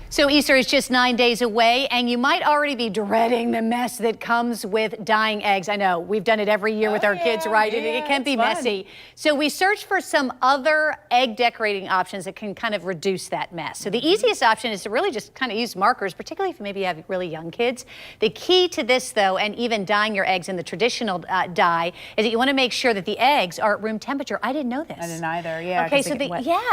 So Easter is just 9 days away, and you might already be dreading the mess that comes with dyeing eggs. I know, we've done it every year with our kids, right? It can be messy. So we searched for some other egg decorating options that can kind of reduce that mess. So the easiest option is to really just kind of use markers, particularly if maybe you have really young kids. The key to this, though, and even dyeing your eggs in the traditional dye, is that you want to make sure that the eggs are at room temperature. I didn't know this. I didn't either, yeah. Okay,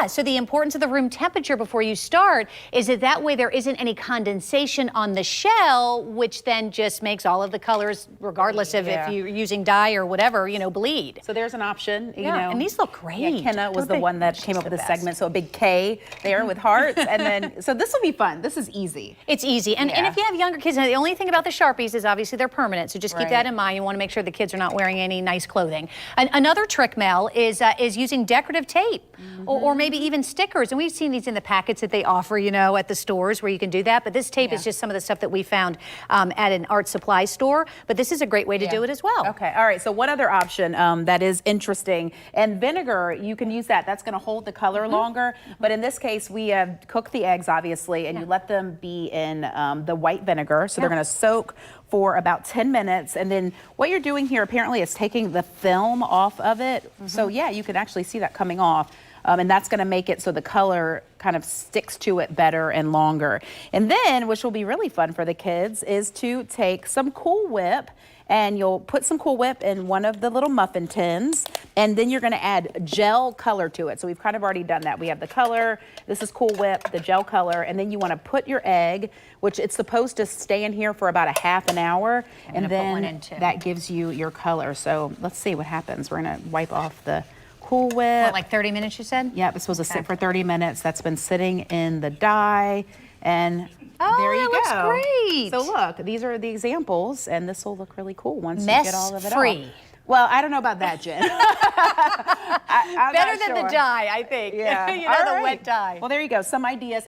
so the importance of the room temperature before you start is that way there isn't any condensation on the shell, which then just makes all of the colors, regardless of if you're using dye or whatever, bleed. So there's an option, you know. And these look great. Yeah, Kenna was the one that came up with this segment, so a big K there with hearts, and then, so this will be fun. This is easy. It's easy, and if you have younger kids, the only thing about the Sharpies is obviously they're permanent, so just keep that in mind. You want to make sure the kids are not wearing any nice clothing. Another trick, Mel, is using decorative tape, or maybe even stickers, and we've seen these in the packets that they offer, at the stores where you can do that, but this tape is just some of the stuff that we found at an art supply store, but this is a great way to do it as well. Okay, all right, so one other option that is interesting, and vinegar, you can use that. That's going to hold the color longer, but in this case, we have cooked the eggs, obviously, and you let them be in the white vinegar, so they're going to soak for about 10 minutes, and then what you're doing here apparently is taking the film off of it, so yeah, you can actually see that coming off. And that's going to make it so the color kind of sticks to it better and longer. And then, which will be really fun for the kids, is to take some Cool Whip, and you'll put some Cool Whip in one of the little muffin tins, and then you're going to add gel color to it. So we've kind of already done that. We have the color, this is Cool Whip, the gel color, and then you want to put your egg, which it's supposed to stay in here for about a half an hour, and then that gives you your color. So let's see what happens. We're going to wipe off the Cool Whip. What, like 30 minutes, you said? Yeah, it's supposed to sit for 30 minutes. That's been sitting in the dye, and there you go. Looks great. So look, these are the examples, and this will look really cool once you get all of it mess-free. off. Well, I don't know about that, Jen. I'm Better not than the dye, I think. Yeah. The wet dye. Well, there you go. Some ideas.